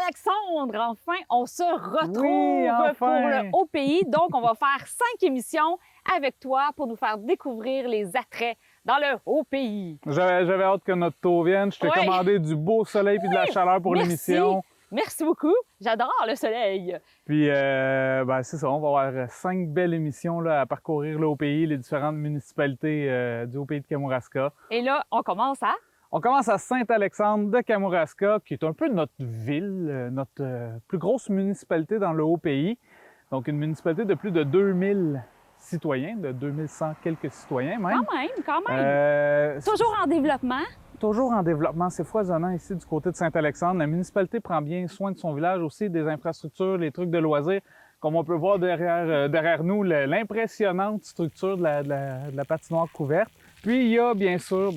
Alexandre, enfin, on se retrouve Oui, enfin. pour le Haut Pays. Donc, on va faire 5 émissions avec toi pour nous faire découvrir les attraits dans le Haut Pays. J'avais hâte que notre tour vienne. Je t'ai Oui. commandé du beau soleil puis de la chaleur pour Merci. l'émission. Merci beaucoup. J'adore le soleil. Puis, c'est ça, on va avoir 5 belles émissions là, à parcourir le Haut Pays, les différentes municipalités du Haut Pays de Kamouraska. Et là, on commence à... On commence à Saint-Alexandre de Kamouraska, qui est un peu notre ville, notre plus grosse municipalité dans le Haut Pays. Donc, une municipalité de plus de 2000 citoyens, de 2100 quelques citoyens même. Quand même. Toujours en développement. Toujours en développement, c'est foisonnant ici du côté de Saint-Alexandre. La municipalité prend bien soin de son village aussi, des infrastructures, les trucs de loisirs. Comme on peut voir derrière nous, l'impressionnante structure de la patinoire couverte. Puis il y a bien sûr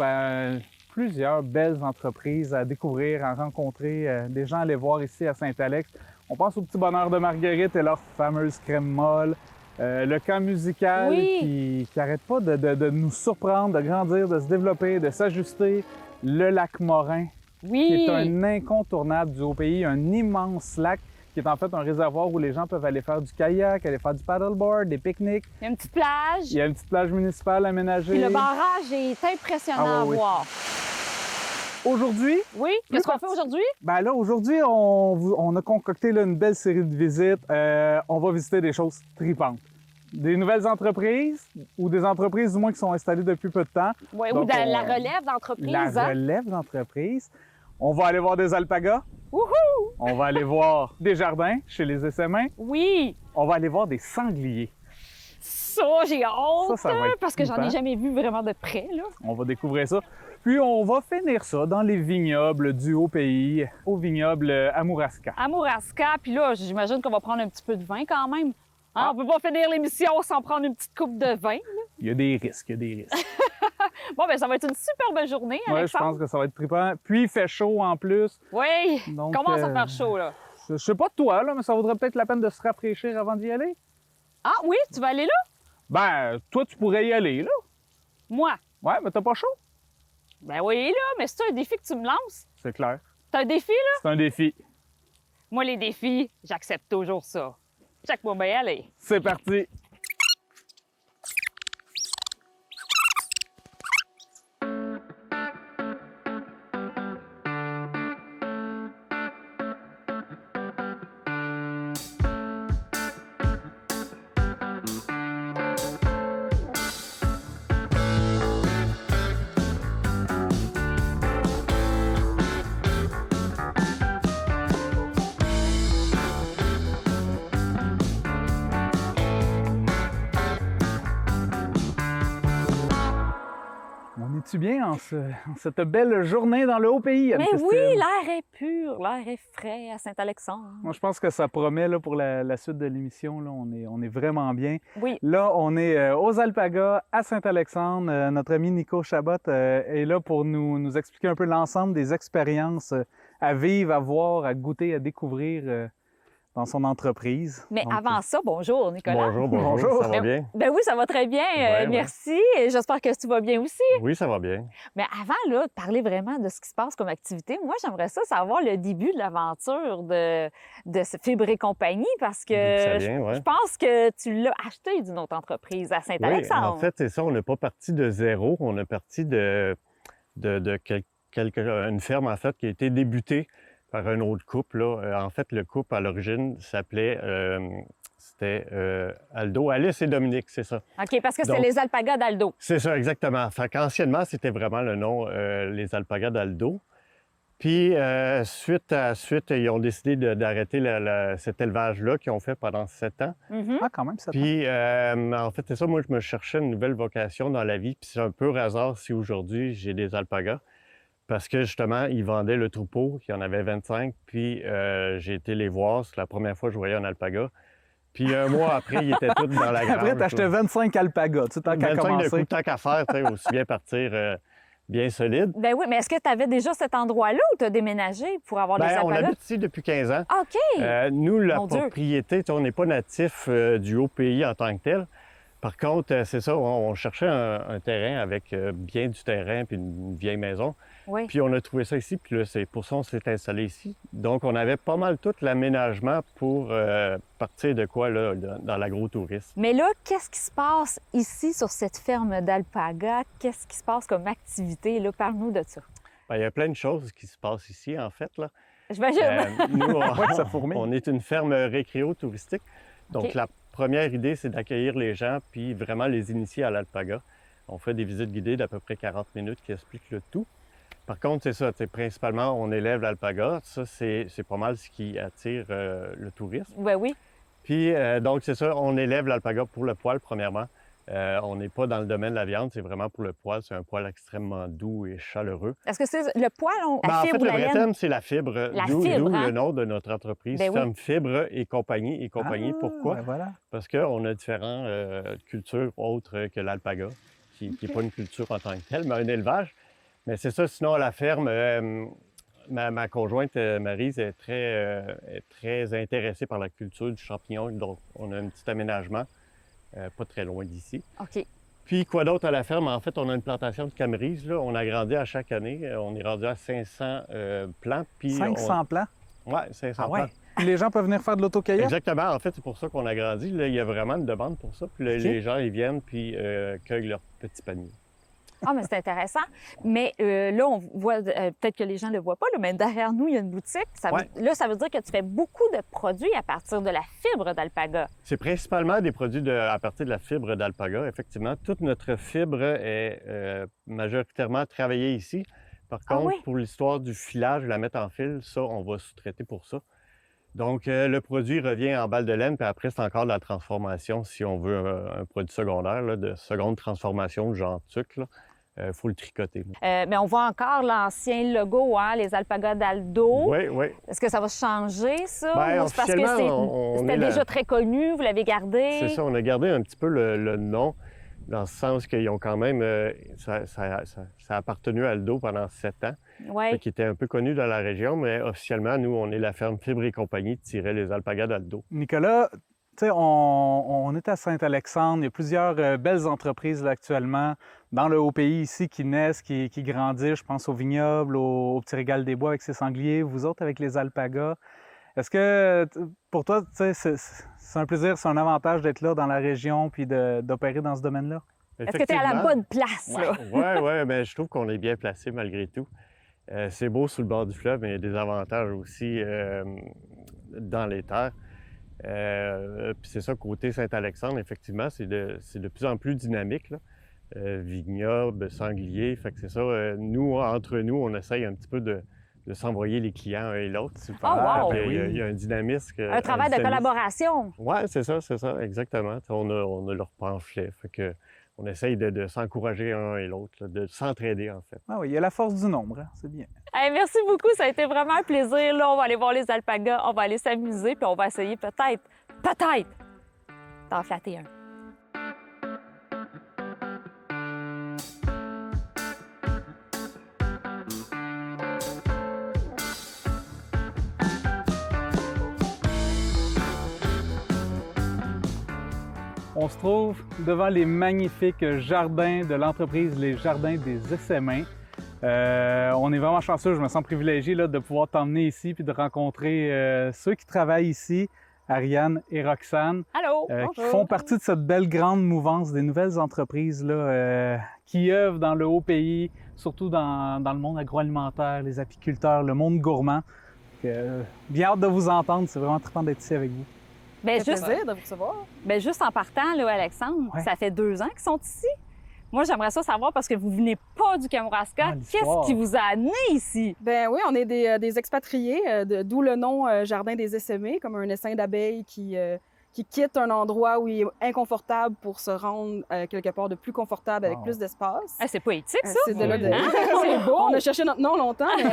plusieurs belles entreprises à découvrir, à rencontrer, des gens à aller voir ici à Saint-Alex. On pense au Petit Bonheur de Marguerite et leur fameuse crème molle. Le camp musical qui n'arrête pas de nous surprendre, de grandir, de se développer, de s'ajuster. Le lac Morin, qui est un incontournable du Haut Pays, un immense lac qui est en fait un réservoir où les gens peuvent aller faire du kayak, aller faire du paddleboard, des pique-niques. Il y a une petite plage. Il y a une petite plage municipale aménagée. Puis le barrage est impressionnant à voir. Aujourd'hui... Oui, qu'est-ce qu'on fait aujourd'hui? Aujourd'hui, on a concocté là, une belle série de visites. On va visiter des choses tripantes. Des nouvelles entreprises, ou des entreprises du moins qui sont installées depuis peu de temps. Oui, ou de la relève d'entreprise. La relève d'entreprise. On va aller voir des alpagas. Wouhou! On va aller voir des jardins chez les Essaimains. Oui! On va aller voir des sangliers. Ça, j'ai hâte! Ça va être parce que j'en ai trippant. jamais vu vraiment de près, là. On va découvrir ça. Puis on va finir ça dans les vignobles du Haut Pays, au vignoble Amouraska. Amouraska, puis là, j'imagine qu'on va prendre un petit peu de vin quand même. Hein? On peut pas finir l'émission sans prendre une petite coupe de vin, là. Il y a des risques, Bon, ben ça va être une super belle journée, Ouais, je Alexandre. pense que ça va être trippant. Puis il fait chaud en plus. Oui! Donc, Commence à faire chaud, là. Je sais pas de toi, là, mais ça vaudrait peut-être la peine de se rafraîchir avant d'y aller. Ah oui, tu vas aller là? Toi, tu pourrais y aller, là. Moi? Ouais, mais t'as pas chaud. Ben oui, là, mais c'est un défi que tu me lances. C'est clair. C'est un défi, là? C'est un défi. Moi, les défis, j'accepte toujours ça. Check-moi bien aller. C'est parti. On est-tu bien en cette belle journée dans le Haut Pays, Mais Anne-Christine? oui, l'air est pur, l'air est frais à Saint-Alexandre. Moi, je pense que ça promet là, pour la suite de l'émission. Là, on est vraiment bien. Oui. Là, on est aux Alpagas, à Saint-Alexandre. Notre ami Nico Chabot est là pour nous expliquer un peu l'ensemble des expériences à vivre, à voir, à goûter, à découvrir dans son entreprise. Mais Donc, avant ça, bonjour, Nicolas. Bonjour. Ça va bien? Ben oui, ça va très bien, Ouais. merci. Et j'espère que tu vas bien aussi. Oui, ça va bien. Mais avant là, de parler vraiment de ce qui se passe comme activité, moi, j'aimerais ça savoir le début de l'aventure de Fibre et compagnie parce que D'où ça vient, ouais. je pense que tu l'as acheté d'une autre entreprise à Oui, Saint-Alexandre. en fait, c'est ça. On n'est pas parti de zéro. On est parti de une ferme, en fait, qui a été débutée par un autre couple. Là. En fait, le couple, à l'origine, s'appelait... c'était Aldo, Alice et Dominique, c'est ça. OK, parce que c'est Donc, les alpagas d'Aldo. C'est ça, exactement. Fait qu'anciennement, c'était vraiment le nom, les alpagas d'Aldo. Puis, suite, ils ont décidé d'arrêter cet élevage-là qu'ils ont fait pendant 7 ans. Mhm. Ah, quand même, ça. Puis, en fait, c'est ça, moi, je me cherchais une nouvelle vocation dans la vie. Puis, c'est un peu hasard si aujourd'hui, j'ai des alpagas. Parce que, justement, ils vendaient le troupeau. Il y en avait 25. Puis, j'ai été les voir. C'est la première fois que je voyais un alpaga. Puis, un mois après, ils étaient tous dans la grange. Après, t'achetais 25 alpagas, tu tant qu'à 25 de commencer. coups, tant qu'à faire, tu sais, aussi bien partir bien solide. Ben oui, mais est-ce que tu avais déjà cet endroit-là où tu as déménagé pour avoir des Ben, on alpagas? habite ici depuis 15 ans. OK! Nous, la Mon Dieu. propriété, tu sais, on n'est pas natif du Haut Pays en tant que tel. Par contre, c'est ça, on cherchait un terrain avec bien du terrain puis une vieille maison. Oui. Puis on a trouvé ça ici, puis là, c'est pour ça qu'on s'est installé ici. Donc, on avait pas mal tout l'aménagement pour partir de quoi, là, dans l'agro-tourisme. Mais là, qu'est-ce qui se passe ici sur cette ferme d'alpaga? Qu'est-ce qui se passe comme activité? Là, parle-nous de ça. Bien, il y a plein de choses qui se passent ici, en fait, là. J'imagine. Nous, Ouais, ça fourmille. on est une ferme récréo-touristique. Donc, OK. la première idée, c'est d'accueillir les gens puis vraiment les initier à l'alpaga. On fait des visites guidées d'à peu près 40 minutes qui expliquent le tout. Par contre, c'est ça, principalement, on élève l'alpaga. Ça, c'est pas mal ce qui attire le tourisme. Ben oui. Puis, donc, c'est ça, on élève l'alpaga pour le poil, premièrement. On n'est pas dans le domaine de la viande, c'est vraiment pour le poil. C'est un poil extrêmement doux et chaleureux. Est-ce que c'est le poil, la Ben, en fibre fait, ou le la vrai laine? terme, c'est la fibre. La D'où fibre, hein? le nom de notre entreprise, Ben oui. Ferme Fibre et compagnie. Et compagnie, Ah, pourquoi? ben voilà. Parce qu'on a différentes cultures autres que l'alpaga, qui n'est pas une culture en tant que telle, mais un élevage. Mais c'est ça, sinon, à la ferme, ma conjointe, Maryse, est très intéressée par la culture du champignon. Donc, on a un petit aménagement, pas très loin d'ici. OK. Puis, quoi d'autre à la ferme? En fait, on a une plantation de camerise. Là. On agrandit à chaque année. On est rendu à 500 plants. Puis 500 plants. Oui, 500 Ah ouais. plants. Puis les gens peuvent venir faire de l'autocueillette? Exactement. En fait, c'est pour ça qu'on agrandit. Là, il y a vraiment une demande pour ça. Puis là, OK. les gens, ils viennent puis cueillent leurs petits paniers. Ah, mais c'est intéressant. Mais là, on voit, peut-être que les gens ne le voient pas, là, mais derrière nous, il y a une boutique. Ouais. Là, ça veut dire que tu fais beaucoup de produits à partir de la fibre d'alpaga. C'est principalement des produits à partir de la fibre d'alpaga. Effectivement, toute notre fibre est majoritairement travaillée ici. Par Ah contre, oui? pour l'histoire du filage, la mettre en fil, ça, on va sous-traiter pour ça. Donc, le produit revient en balle de laine, puis après, c'est encore de la transformation, si on veut un produit secondaire, là, de seconde transformation, genre tuque. Il faut le tricoter. Mais on voit encore l'ancien logo, hein, les alpagas d'Aldo. Oui, oui. Est-ce que ça va changer, ça? Ben, Ou c'est parce que officiellement, c'était déjà très connu, vous l'avez gardé? C'est ça, on a gardé un petit peu le nom, dans le sens qu'ils ont quand même... ça a appartenu à Aldo pendant 7 ans, Oui. qui était un peu connu dans la région, mais officiellement, nous, on est la ferme Fibre et compagnie tirait les alpagas d'Aldo. Nicolas, tu sais, on est à Saint-Alexandre. Il y a plusieurs belles entreprises là, actuellement dans le Haut-Pays ici qui naissent, qui grandissent. Je pense au vignoble, au Petit Régal des Bois avec ses sangliers, vous autres avec les alpagas. Est-ce que pour toi, tu sais, c'est un plaisir, c'est un avantage d'être là dans la région puis d'opérer dans ce domaine-là? Est-ce que tu es à la bonne place, là? Oui, mais je trouve qu'on est bien placé malgré tout. C'est beau sur le bord du fleuve, mais il y a des avantages aussi dans les terres. Puis c'est ça, côté Saint-Alexandre, effectivement, c'est de plus en plus dynamique, là. Vignoble, sanglier, fait que c'est ça. Nous, entre nous, on essaye un petit peu de s'envoyer les clients un et l'autre. Oh, wow! Il y a un dynamisme. Un travail de collaboration. Oui, c'est ça, exactement. On a leur pamphlet, fait que on essaye de s'encourager un et l'autre, là, de s'entraider, en fait. Ah oui, il y a la force du nombre, hein? C'est bien. Hey, merci beaucoup, ça a été vraiment un plaisir. Là, on va aller voir les alpagas, on va aller s'amuser, puis on va essayer peut-être d'en flatter un. On se trouve devant les magnifiques jardins de l'entreprise Les Jardins des Essais-Mains. On est vraiment chanceux, je me sens privilégié là, de pouvoir t'emmener ici puis de rencontrer ceux qui travaillent ici, Ariane et Roxane, Allô? qui font partie de cette belle grande mouvance des nouvelles entreprises là, qui œuvrent dans le Haut-Pays, surtout dans le monde agroalimentaire, les apiculteurs, le monde gourmand. Bien hâte de vous entendre, c'est vraiment trippant d'être ici avec vous. Ben, Ça fait juste, plaisir de vous recevoir. ben, juste en partant, là, Alexandre, Ouais. ça fait 2 ans qu'ils sont ici. Moi, j'aimerais ça savoir parce que vous venez pas du Kamouraska. Ah, l'histoire. Qu'est-ce qui vous a amené ici? Ben oui, on est des expatriés, d'où le nom Jardin des Essémés, comme un essaim d'abeilles qui quitte un endroit où il est inconfortable pour se rendre quelque part de plus confortable avec Wow. plus d'espace. Ah, c'est poétique, ça? C'est de là de... C'est beau! On a cherché notre nom longtemps, mais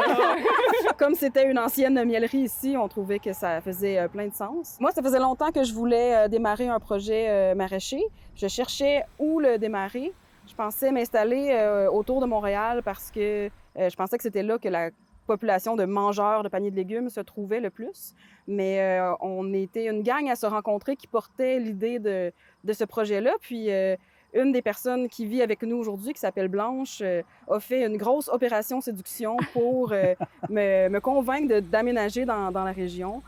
comme c'était une ancienne miellerie ici, on trouvait que ça faisait plein de sens. Moi, ça faisait longtemps que je voulais démarrer un projet maraîcher. Je cherchais où le démarrer. Je pensais m'installer autour de Montréal parce que je pensais que c'était là que la population de mangeurs de paniers de légumes se trouvait le plus. Mais on était une gang à se rencontrer qui portait l'idée de ce projet-là. Puis une des personnes qui vit avec nous aujourd'hui, qui s'appelle Blanche, a fait une grosse opération séduction pour me convaincre d'aménager dans la région.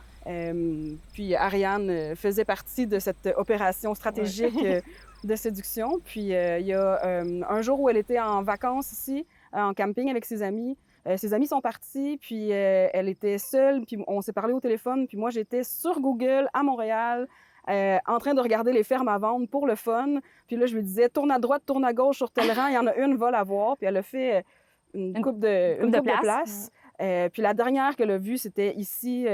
Puis Ariane faisait partie de cette opération stratégique de séduction. Puis il y a un jour où elle était en vacances ici, en camping avec ses amis. Ses amis sont partis, puis elle était seule, puis on s'est parlé au téléphone, puis moi j'étais sur Google à Montréal, en train de regarder les fermes à vendre pour le fun. Puis là, je lui disais, tourne à droite, tourne à gauche sur tel rang, il y en a une, va la voir. Puis elle a fait une coupe de place. Puis la dernière qu'elle a vue, c'était ici,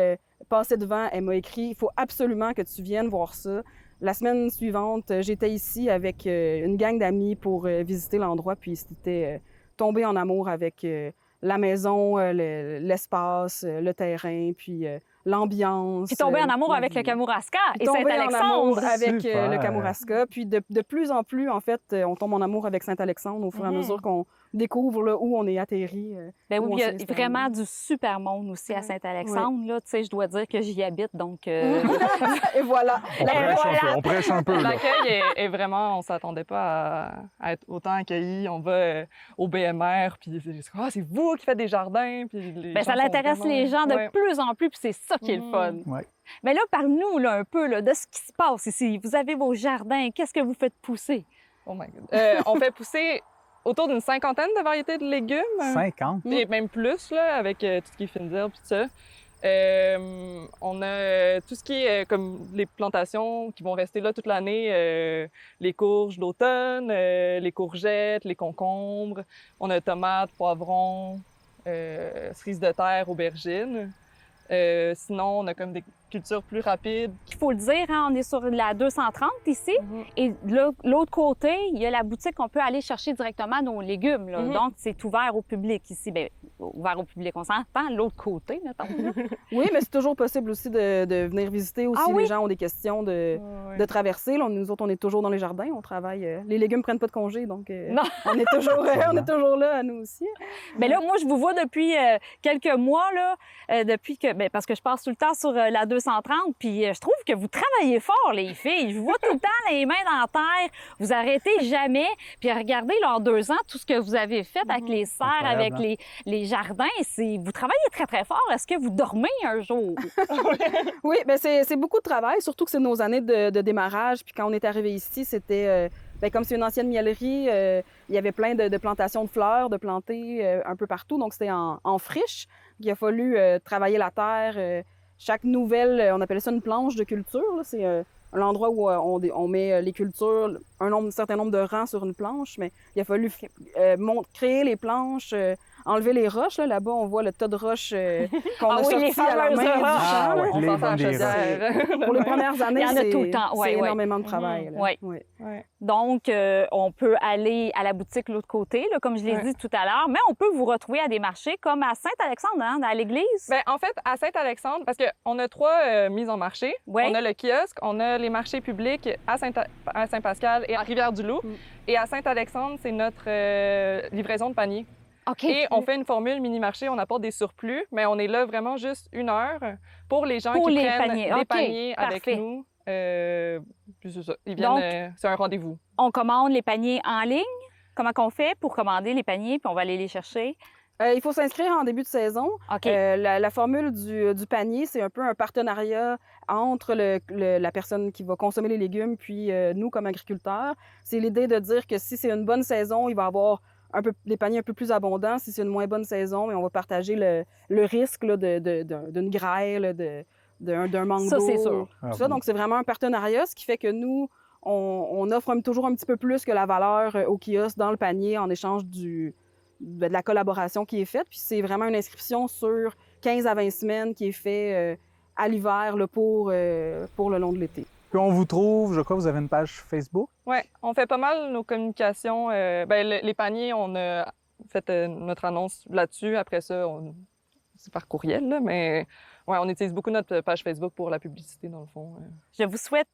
passer devant. Elle m'a écrit, il faut absolument que tu viennes voir ça. La semaine suivante, j'étais ici avec une gang d'amis pour visiter l'endroit, puis c'était tombé en amour avec la maison, l'espace, le terrain, puis l'ambiance. Puis tomber en amour avec le Kamouraska et Saint-Alexandre. En amour avec le Kamouraska. Puis de plus en plus, en fait, on tombe en amour avec Saint-Alexandre au fur et à mesure qu'on découvre là, où on est atterri. Ben oui, il y a vraiment du super monde aussi à Saint-Alexandre. Là, tu sais, je dois dire que j'y habite, donc... Et voilà. On prêche un peu. L'accueil est vraiment... On s'attendait pas à être autant accueillis. On va au BMR, puis c'est vous qui faites des jardins. Puis les ça l'intéresse les gens de plus en plus, puis c'est ça qui est le fun. Ouais. Mais là, parle-nous là, un peu là, de ce qui se passe ici. Vous avez vos jardins. Qu'est-ce que vous faites pousser? Oh my God. On fait pousser autour d'une 50aine de variétés de légumes. 50? Et même plus, là, avec tout ce qui est fines herbes, tout ça. On a tout ce qui est comme les plantations qui vont rester là toute l'année. Les courges d'automne, les courgettes, les concombres. On a tomates, poivrons, cerises de terre, aubergines. Sinon, on a comme des cultures plus rapides. Il faut le dire, hein, on est sur la 230 ici. Et de l'autre côté, il y a la boutique qu'on peut aller chercher directement nos légumes. Là. Donc, c'est ouvert au public ici. Bien, ouvert au public, on s'entend. L'autre côté, mettons. Oui, mais c'est toujours possible aussi de venir visiter aussi. Les gens ont des questions de traverser. Là, nous autres, on est toujours dans les jardins. On travaille. Les légumes prennent pas de congé, donc on est toujours là, à nous aussi. Mais là, moi, je vous vois depuis quelques mois, là, depuis que... Bien, parce que je passe tout le temps sur la 230, puis je trouve que vous travaillez fort, les filles. Je vous vois tout le temps les mains dans la terre. Vous arrêtez jamais. Puis regardez, là, en 2 ans, tout ce que vous avez fait avec les serres, avec les jardins, vous travaillez très, très fort. Est-ce que vous dormez un jour? Oui, bien, c'est beaucoup de travail, surtout que c'est nos années de démarrage. Puis quand on est arrivé ici, c'était... comme c'est une ancienne miellerie, il y avait plein de plantations de fleurs, de planter un peu partout. Donc, c'était en friche. Il a fallu travailler la terre. Chaque nouvelle, on appelle ça une planche de culture. C'est l'endroit où on met les cultures, un certain nombre de rangs sur une planche. Mais il a fallu créer les planches, enlever les roches. Là-bas, on voit le tas de roches qu'on a sorti à la main du champ. On s'en fait à chaudière. Pour les premières années, c'est énormément de travail. Donc, on peut aller à la boutique de l'autre côté, là, comme je l'ai dit tout à l'heure, mais on peut vous retrouver à des marchés comme à Saint-Alexandre, hein, à l'église. Bien, en fait, à Saint-Alexandre, parce qu'on a 3 mises en marché. On a le kiosque, on a les marchés publics à Saint-Pascal et à Rivière-du-Loup. Et à Saint-Alexandre, c'est notre livraison de panier. Et on fait une formule mini-marché, on apporte des surplus, mais on est là vraiment juste 1 heure pour les gens qui prennent des paniers avec nous. Puis c'est ça. Ils viennent, c'est un rendez-vous. On commande les paniers en ligne. Comment qu'on fait pour commander les paniers, puis on va aller les chercher? Il faut s'inscrire en début de saison. La formule du panier, c'est un peu un partenariat entre la personne qui va consommer les légumes puis nous, comme agriculteurs. C'est l'idée de dire que si c'est une bonne saison, il va y avoir des paniers un peu plus abondants. Si c'est une moins bonne saison, on va partager le risque là, d'une grêle, d'un manque d'eau. Ça, c'est sûr. Tout ça. Donc, c'est vraiment un partenariat, ce qui fait que nous, on offre toujours un petit peu plus que la valeur au kiosque dans le panier en échange de la collaboration qui est faite. Puis c'est vraiment une inscription sur 15 à 20 semaines qui est faite à l'hiver là, pour le long de l'été. Puis on vous trouve, je crois que vous avez une page Facebook. Oui, on fait pas mal nos communications. Les paniers, on a fait notre annonce là-dessus. Après ça, c'est par courriel, là, mais ouais, on utilise beaucoup notre page Facebook pour la publicité, dans le fond. Je vous souhaite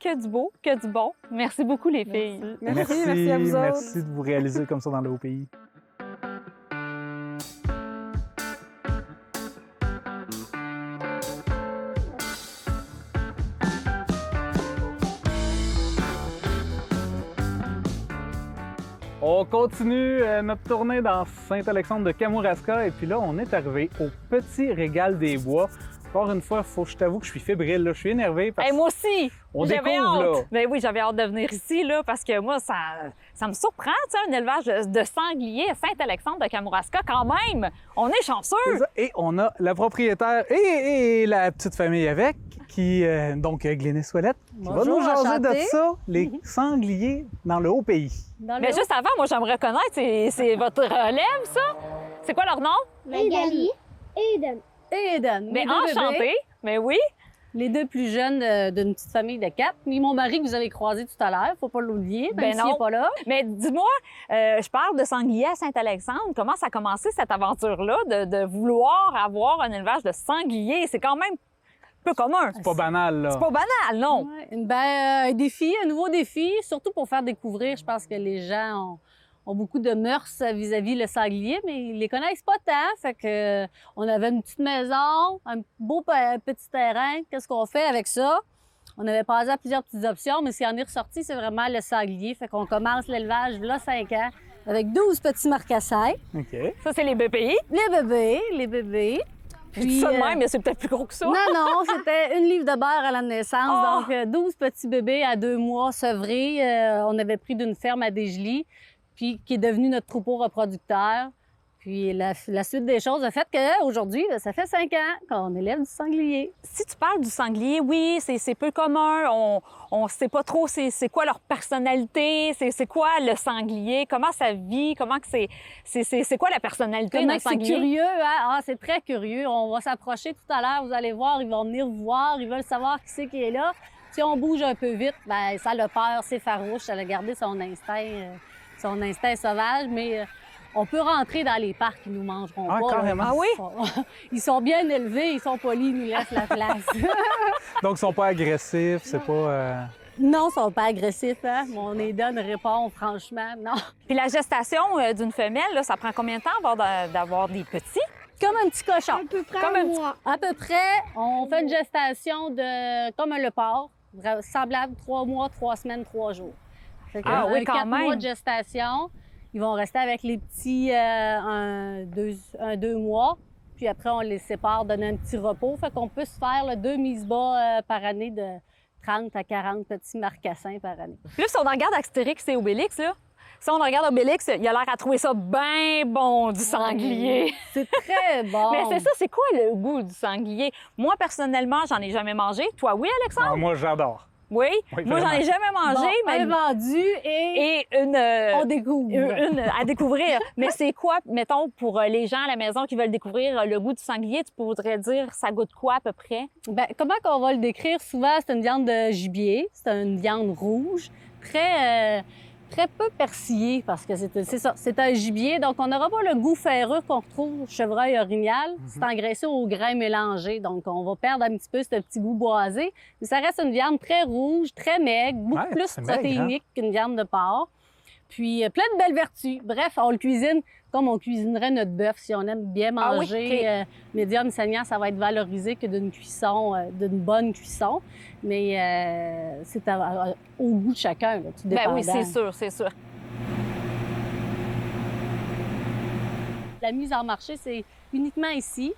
que du beau, que du bon. Merci beaucoup, les filles. Merci à vous autres. Merci de vous réaliser comme ça dans le haut pays. On continue notre tournée dans Saint-Alexandre de Kamouraska et puis là, on est arrivé au Petit Régal des Bois. Encore une fois, faut que je t'avoue que je suis fébrile, là. Je suis énervé parce Moi aussi! qu'on J'avais découvre, là. hâte. Ben oui, j'avais hâte de venir ici, là, parce que moi, ça me surprend, tu sais, un élevage de sangliers à Saint-Alexandre de Kamouraska, quand même! On est chanceux! C'est ça. Et on a la propriétaire et la petite famille avec, qui, donc Glynis Ouellette, qui va nous jaser de ça, les sangliers dans le Haut-Pays. Mais juste avant, moi, j'aimerais connaître, c'est votre relève, ça? C'est quoi leur nom? Magali et Eden. Et Eden. Mais mes deux bébés, enchanté! Mais oui! les deux plus jeunes d'une petite famille de 4. Puis mon mari que vous avez croisé tout à l'heure, faut pas l'oublier, même Ben s'il non. n'est pas là. Mais dis-moi, je parle de sangliers à Saint-Alexandre. Comment ça a commencé cette aventure-là de vouloir avoir un élevage de sangliers? C'est quand même peu commun. C'est pas banal, là. C'est pas banal, non? Ouais, un défi, un nouveau défi, surtout pour faire découvrir. Je pense que les gens ont beaucoup de mœurs vis-à-vis le sanglier, mais ils les connaissent pas tant. Fait que on avait une petite maison, un beau petit terrain. Qu'est-ce qu'on fait avec ça? On avait passé à plusieurs petites options, mais ce qui en est ressorti, c'est vraiment le sanglier. Fait qu'on commence l'élevage là 5 ans avec 12 petits marcassins. OK. Ça, c'est les BPI. Les bébés. Je dis ça de même, mais c'est peut-être plus gros que ça. Non, c'était 1 livre de beurre à la naissance. Oh! Donc, 12 petits bébés à 2 mois sevrés. On avait pris d'une ferme à Desjely, puis qui est devenu notre troupeau reproducteur. Puis la suite des choses a fait qu'aujourd'hui, ça fait 5 ans qu'on élève du sanglier. Si tu parles du sanglier, oui, c'est peu commun. On sait pas trop c'est quoi leur personnalité, c'est quoi le sanglier, comment ça vit, comment que c'est quoi la personnalité d'un C'est sanglier. curieux, hein? Ah, c'est très curieux. On va s'approcher tout à l'heure, vous allez voir, ils vont venir vous voir, ils veulent savoir qui c'est qui est là. Si on bouge un peu vite, ben ça a peur, c'est farouche, ça a gardé son instinct sauvage, mais on peut rentrer dans les parcs, ils nous mangeront Ah, pas. carrément. Là. Ah oui? Ils sont bien élevés, ils sont polis, ils nous laissent la place. Donc, ils sont pas agressifs, c'est pas... Non, ils sont pas agressifs, hein? Mon Eden répond franchement, non. Puis la gestation d'une femelle, là, ça prend combien de temps d'avoir des petits? Comme un petit cochon. À peu près Comme un un mois. À peu près, on fait une gestation comme un léopard, semblable 3 mois, 3 semaines, 3 jours. Fait que, Ah oui, quand 4 mois même. de gestation. Ils vont rester avec les petits 2 mois. Puis après, on les sépare, donner un petit repos. Fait qu'on peut se faire 2 mises bas par année de 30 à 40 petits marcassins par année. Puis là, si on regarde Astérix et Obélix, là, si on regarde Obélix, il a l'air à trouver ça bien bon, du sanglier. C'est très bon. Mais c'est ça, c'est quoi le goût du sanglier? Moi, personnellement, j'en ai jamais mangé. Toi, oui, Alexandre? Ah, moi, j'adore. Oui. Oui, Moi, j'en ai vraiment. jamais mangé, Bon, mais... un vendu et Et une... on découvre. une à découvrir. Mais c'est quoi, mettons, pour les gens à la maison qui veulent découvrir le goût du sanglier, tu pourrais dire ça goûte quoi à peu près? Ben, comment qu'on va le décrire? Souvent, c'est une viande de gibier, c'est une viande rouge, très peu persillée parce que c'est ça, c'est un gibier. Donc, on n'aura pas le goût ferreux qu'on retrouve au chevreuil orignal. C'est engraissé au grain mélangé. Donc, on va perdre un petit peu ce petit goût boisé. Mais ça reste une viande très rouge, très maigre, beaucoup Ouais, plus c'est maigre, protéinique qu'une viande de porc. Puis, plein de belles vertus. Bref, on le cuisine comme on cuisinerait notre bœuf. Si on aime bien Ah oui, manger, médium saignant, ça va être valorisé que d'une cuisson, d'une bonne cuisson. Mais c'est au goût de chacun, là, tout Ben dépendant. oui, c'est sûr, c'est sûr. La mise en marché, c'est uniquement ici.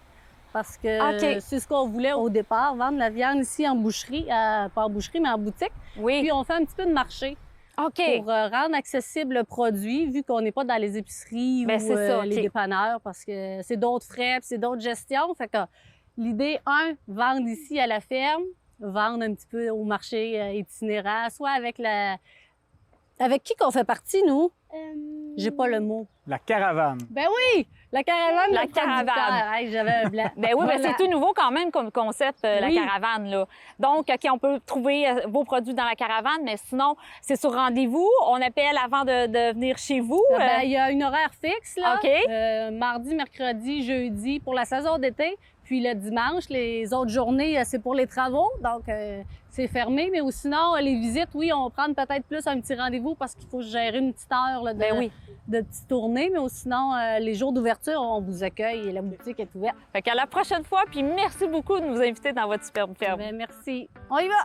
Parce que OK. c'est ce qu'on voulait au départ, vendre la viande ici en boucherie, pas en boucherie, mais en boutique. Oui. Puis on fait un petit peu de marché. OK. Pour rendre accessible le produit, vu qu'on n'est pas dans les épiceries Ben, ou c'est ça, les OK. dépanneurs, parce que c'est d'autres frais, puis c'est d'autres gestions. Fait que l'idée, vendre ici à la ferme, vendre un petit peu au marché itinérant, soit avec Avec qui qu'on fait partie, nous? J'ai pas le mot. La caravane. Ben oui! La caravane, La le producteur. caravane. Hey, j'avais un blanc. Ben oui, ben Voilà. c'est tout nouveau quand même comme concept, la Oui. caravane. Là. Donc, OK, on peut trouver vos produits dans la caravane, mais sinon, c'est sur rendez-vous. On appelle avant de venir chez vous. Ben, il y a une horaire fixe, là. OK. Mardi, mercredi, jeudi pour la saison d'été. Puis le dimanche, les autres journées, c'est pour les travaux. Donc, c'est fermé. Mais sinon, les visites, oui, on va prendre peut-être plus un petit rendez-vous parce qu'il faut gérer une petite heure là, Ben oui. de petite tournée. Mais sinon, les jours d'ouverture, on vous accueille et la boutique est ouverte. Fait qu'à la prochaine fois, puis merci beaucoup de nous inviter dans votre superbe ferme. Ben, merci. On y va!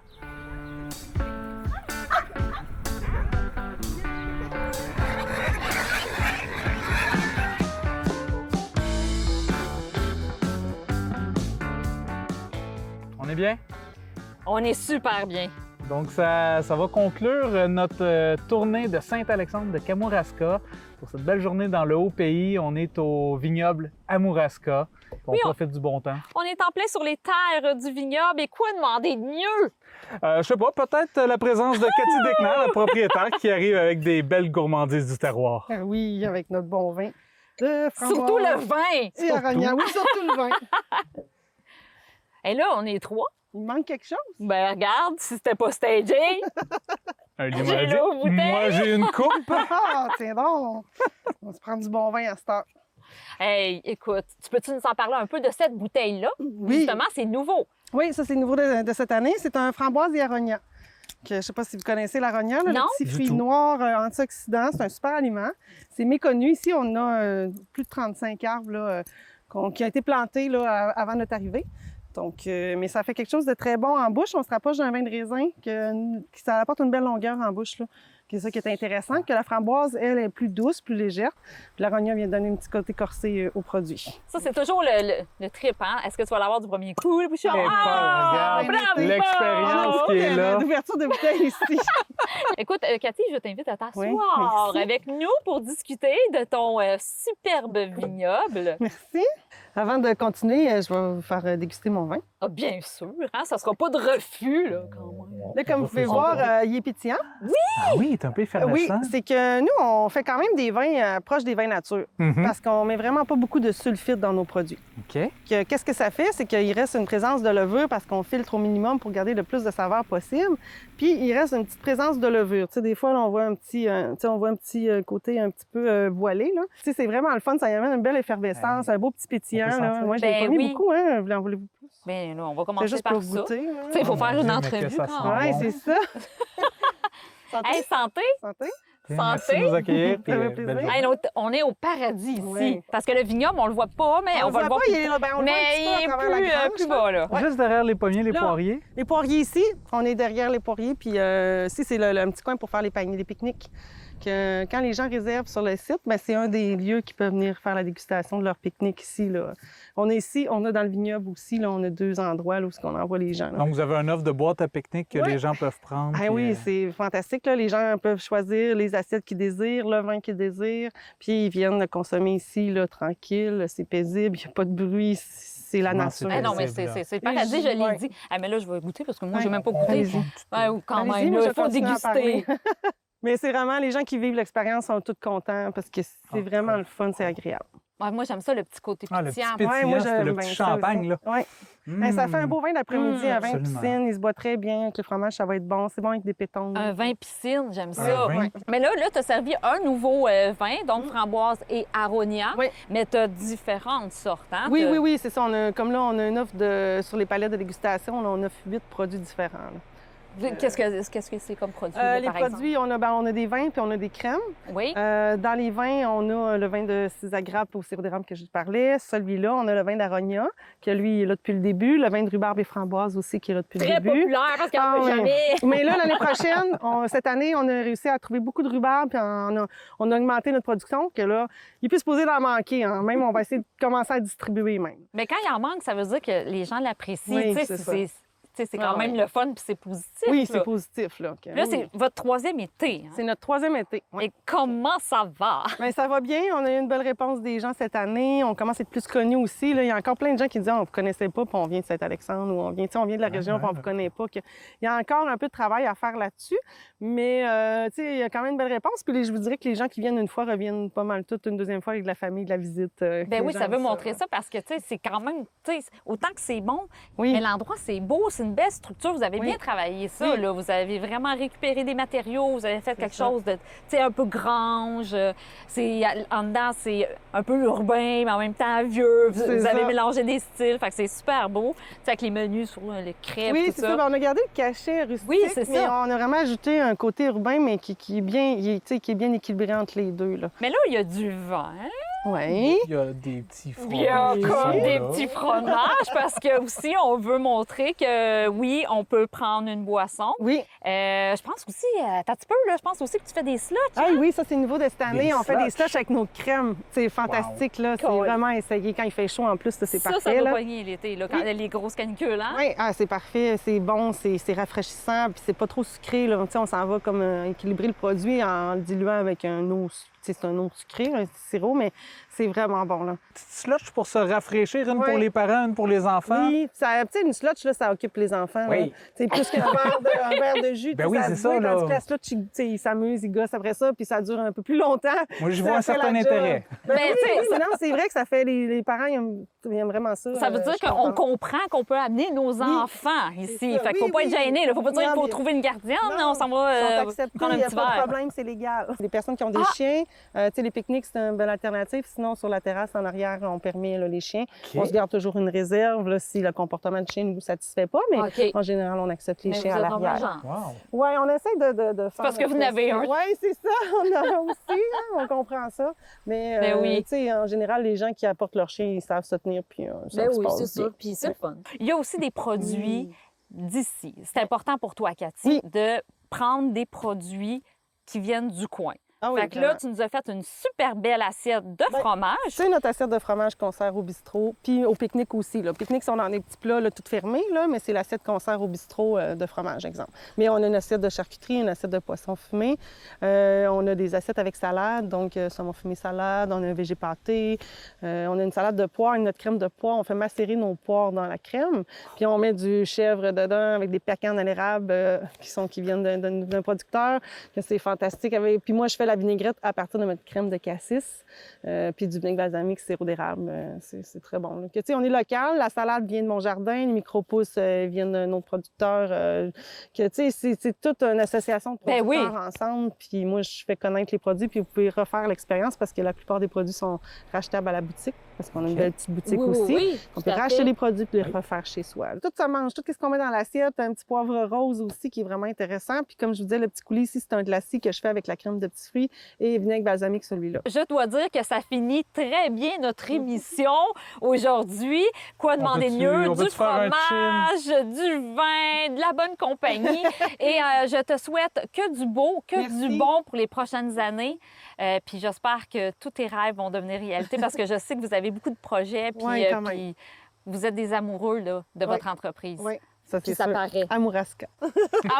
On est bien? On est super bien. Donc, ça va conclure notre tournée de Saint-Alexandre de Kamouraska. Pour cette belle journée dans le Haut-Pays, on est au vignoble Amouraska. On profite du bon temps. On est en plein sur les terres du vignoble. Et quoi demander de mieux? Je sais pas, peut-être la présence de Cathy Deckner, la propriétaire, qui arrive avec des belles gourmandises du terroir. Oui, avec notre bon vin de framboise. Surtout le vin! Et Aragnan. Oui, surtout le vin. Et là, on est 3. Il manque quelque chose? Ben regarde, si c'était pas stagé. Un J'ai limonade. l'eau bouteille. Moi, j'ai une coupe. Ah, tiens donc! On va se prendre du bon vin à cette heure. Hey, écoute, tu nous en parler un peu de cette bouteille-là? Oui. Justement, c'est nouveau. Oui, ça, c'est nouveau de cette année. C'est un framboise et arognan. Je ne sais pas si vous connaissez l'arognan, là, Non. le petit Du fruit tout. noir antioxydant. C'est un super aliment. C'est méconnu. Ici, on a plus de 35 arbres là, qui ont été plantés là, avant notre arrivée. Donc, mais ça fait quelque chose de très bon en bouche. On se rapproche d'un vin de raisin qui ça apporte une belle longueur en bouche. Là. C'est ça qui est intéressant, que la framboise, elle, est plus douce, plus légère. Puis l'arognan vient donner un petit côté corsé au produit. Ça, c'est toujours le trip, hein? Est-ce que tu vas l'avoir du premier coup, le bouchon? Eh, Ah! regarde, Bravo! l'expérience qui est là. L'ouverture de bouteille ici. Écoute, Cathy, je t'invite à t'asseoir Oui, merci. avec nous pour discuter de ton superbe vignoble. Merci. Avant de continuer, je vais vous faire déguster mon vin. Ah, bien sûr, hein? Ça sera pas de refus, là, quand même. Là, comme vous pouvez voir, il est pétillant. Ah oui, il est un peu Oui, effervescent. c'est que nous, on fait quand même des vins proches des vins nature. Mhm. Parce qu'on met vraiment pas beaucoup de sulfite dans nos produits. OK. Qu'est-ce que ça fait? C'est qu'il reste une présence de levure parce qu'on filtre au minimum pour garder le plus de saveur possible. Puis, il reste une petite présence de levure. Tu sais, des fois, là, on voit un petit, côté un petit peu voilé. Là. Tu sais, c'est vraiment le fun. Ça y amène une belle effervescence, un beau petit pétillant. On peut Là. sentir. Moi, je l'ai Ben pas mis oui. beaucoup. Hein? Vous en voulez-vous plus? Bien, là, on va C'est commencer juste par pour ça. goûter. Tu sais, il faut faire une Dieu, mais entrevue que ça quand sent même. Oui, bon. c'est ça. Santé. Hey, santé! Santé. Merci de nous accueillir. puis, Ça fait belle plaisir. journée. Hey, on est au paradis ici. Oui. Parce que le vignoble, on le voit pas, mais on, va voit le voir pas, plus il est là, ben, on le voit un mais petit peu à il travers la est grange, plus là. bas, là. Juste derrière les pommiers, les Là. poiriers. Les poiriers ici, on est derrière les poiriers, puis ici, c'est un petit coin pour faire les paniers, les pique-niques. Que, quand les gens réservent sur le site, ben, c'est un des lieux qui peuvent venir faire la dégustation de leur pique-nique ici. Là. On est ici, on a dans le vignoble aussi, là, on a 2 endroits là, où on envoie les gens. Là. Donc, vous avez un offre de boîte à pique-nique que Oui. les gens peuvent prendre. Ah puis, oui, c'est fantastique. Là. Les gens peuvent choisir les assiettes qu'ils désirent, le vin qu'ils désirent, puis ils viennent le consommer ici, là, tranquille, c'est paisible, il n'y a pas de bruit, c'est la Non, nature. c'est Ah non, mais paisible, là. c'est le paradis, je l'ai Ouais. dit. Ah, mais là, je vais goûter parce que moi, Ouais. j'ai même pas goûté. Allez-y. Ouais, ou quand Allez-y, même, moi, là, je il faut continue à déguster. parler. Mais c'est vraiment, les gens qui vivent l'expérience sont tous contents parce que c'est vraiment le fun, c'est agréable. Ouais, moi, j'aime ça, le petit côté Ah, le pétillant. petit pétillant, moi, c'est j'aime le bien petit ça champagne, aussi. là. Oui. Ben, ça fait un beau vin d'après-midi, un vin absolument. piscine, il se boit très bien, avec le fromage, ça va être bon. C'est bon avec des pétons. Un vin piscine, j'aime ça. Un vin. Ouais. Mais là, tu as servi un nouveau vin, donc framboise et aronia. Oui. Mais tu as différentes sortes, hein? Oui, T'as- oui, oui, c'est ça. Comme là, on a une offre sur les palettes de dégustation, là, on offre 8 produits différents. là. Qu'est-ce que c'est comme produit, là, Les par produits, on a des vins puis on a des crèmes. exemple? Oui. Dans les vins, on a le vin de Cisagrappe au sirop d'érable que je te parlais. Celui-là, on a le vin d'Arogna, qui lui est là depuis le début. Le vin de rhubarbe et framboise aussi, qui est là depuis Très le début. populaire parce qu'on Ah, ne peut ouais. jamais. Mais là, l'année prochaine, cette année, on a réussi à trouver beaucoup de rhubarbe, puis on a augmenté notre production, que là, il peut se poser d'en manquer. Hein. Même, on va essayer de commencer à distribuer même. Mais quand il en manque, ça veut dire que les gens l'apprécient. Oui, Tu sais, c'est ça. c'est quand Ah, même ouais. le fun puis c'est positif. Oui, là. c'est positif. Là, Là, c'est votre troisième été. Hein? C'est notre 3e été. Ouais. Et comment ça va? Bien, ça va bien. On a eu une belle réponse des gens cette année. On commence à être plus connus aussi. Là. Il y a encore plein de gens qui disent on ne vous connaissait pas, puis on vient de Saint-Alexandre, ou on vient de la région, puis on ne vous connaît pas. Il y a encore un peu de travail à faire là-dessus. Mais il y a quand même une belle réponse. Puis je vous dirais que les gens qui viennent une fois reviennent pas mal toutes une deuxième fois avec de la famille, de la visite. Ben Les oui, gens ça veut aiment montrer ça parce que, tu sais, c'est quand même, tu sais, autant que c'est bon, Oui. mais l'endroit, c'est beau, c'est une belle structure. Vous avez Oui. bien travaillé ça, Oui. là. Vous avez vraiment récupéré des matériaux, vous avez fait quelque ça. chose de, tu sais, un peu grange. En dedans, c'est un peu urbain, mais en même temps vieux. Vous C'est avez ça. mélangé des styles, fait que c'est super beau. Tu sais, avec les menus sur le crêpe, Oui, tout c'est ça. ça. Ben, on a gardé le cachet rustique, Oui, c'est mais ça. on a vraiment ajouté un côté urbain, mais qui est bien équilibré entre les deux. Là. Mais là, il y a du vin. Oui. Il y a des petits fromages. Il y a qui comme sont des là. petits fromages parce que aussi on veut montrer que oui, on peut prendre une boisson. Oui. Je pense aussi, t'as un petit peu là, je pense aussi que tu fais des slushs. Ah oui, ça c'est nouveau de cette année. Des On fait des slushs. slushs avec nos crèmes. C'est fantastique, là. C'est Cool. vraiment essayé. Quand il fait chaud, en plus, là, c'est Ça parfait. doit là. pogner l'été, là, quand il y a les grosses canicules, hein? Oui, c'est parfait, c'est bon, c'est rafraîchissant, puis c'est pas trop sucré. Là. On s'en va comme équilibrer le produit en le diluant avec un eau, c'est un eau sucrée, un sirop, mais c'est vraiment bon. Là. Petite slush pour se rafraîchir, une Ouais. pour les parents, une pour les enfants. Oui, une slush, là, ça occupe les enfants. Oui. C'est plus qu'un un verre de jus. Ben oui, c'est se ça, boit, là. tandis que la slush, ils s'amusent, ils gossent après ça, puis ça dure un peu plus longtemps. Moi, j'y Ça vois un fait certain la job. intérêt. Ben Ben, oui, tu sais, oui, non, c'est vrai que ça fait... Les parents, ils aiment vraiment ça. Ça veut dire je suis qu'on contente. comprend qu'on peut amener nos enfants ici. ça. Fait qu'il faut Oui, pas être oui. gêné. Il faut pas dire qu'il Non, faut mais- trouver une gardienne. Non, On s'en va Ils sont acceptés, prendre un il n'y a petit pas de verre. problème, c'est légal. Les personnes qui ont des chiens, tu sais, les pique-niques, c'est une belle alternative. Sinon, sur la terrasse, en arrière, on permet là, les chiens. On se garde toujours une réserve là, si le comportement du chien ne nous satisfait pas, mais OK. en général, on accepte les Mais chiens vous à êtes l'arrière. normal. Wow. Oui, on essaie de faire... parce que vous n'avez un. Oui, c'est ça. On a aussi, hein, on comprend ça. Mais Ben oui. tu sais, en général, les gens qui apportent leur chien, ils savent se tenir, puis ça se passe bien. Puis c'est le fun. Il y a aussi des produits d'ici. C'est important pour toi, Cathy, Oui. de prendre des produits qui viennent du coin. Ah oui, Fait que là, vraiment. tu nous as fait une super belle assiette de fromage. C'est notre assiette de fromage qu'on sert au bistrot, puis au pique-nique aussi. Le pique-nique, on a des petits plats là, tout fermés, là, mais c'est l'assiette qu'on sert au bistrot de fromage, exemple. Mais on a une assiette de charcuterie, une assiette de poisson fumé. On a des assiettes avec salade, donc saumon fumé salade, on a un végé pâté. On a une salade de poire, notre crème de poire. On fait macérer nos poires dans la crème, puis on met du chèvre dedans avec des pécans à l'érable qui viennent d'un producteur. C'est fantastique. Puis moi, je fais la vinaigrette à partir de notre crème de cassis, puis du vinaigre balsamique, sirop d'érable. C'est très bon. Là. Que, tu sais, on est local, la salade vient de mon jardin, les micro-pousses viennent d'un autre producteur. Que, tu sais, c'est toute une association de Ben oui. producteurs ensemble. Puis moi, je fais connaître les produits, puis vous pouvez refaire l'expérience parce que la plupart des produits sont rachetables à la boutique, parce qu'on a une belle petite boutique aussi. On peut racheter les produits puis les refaire chez soi. Tout ça mange, tout ce qu'on met dans l'assiette, un petit poivre rose aussi qui est vraiment intéressant. Puis comme je vous disais, le petit coulis ici, c'est un glacis que je fais avec la crème de petits fruits et vinaigre balsamique, celui-là. Je dois dire que ça finit très bien notre émission aujourd'hui. Quoi demander de mieux? on Du peut-tu faire un fromage, du vin, de la bonne compagnie. Et je te souhaite que du beau, que Merci. du bon pour les prochaines années. Puis j'espère que tous tes rêves vont devenir réalité parce que je sais que vous avez beaucoup de projets. Puis, Oui, quand même. puis vous êtes des amoureux là, de votre entreprise. Oui, ça Puis c'est ça sûr. paraît. Amouraska.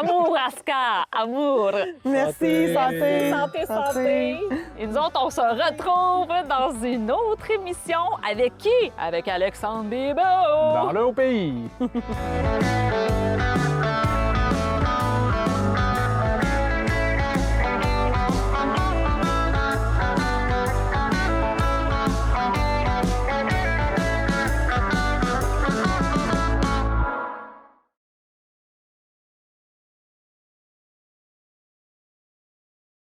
Amour, Aska! Amour! Merci, santé. Santé, santé! Et nous autres, on se retrouve dans une autre émission. Avec qui? Avec Alexandre Bibeau! Dans le haut pays.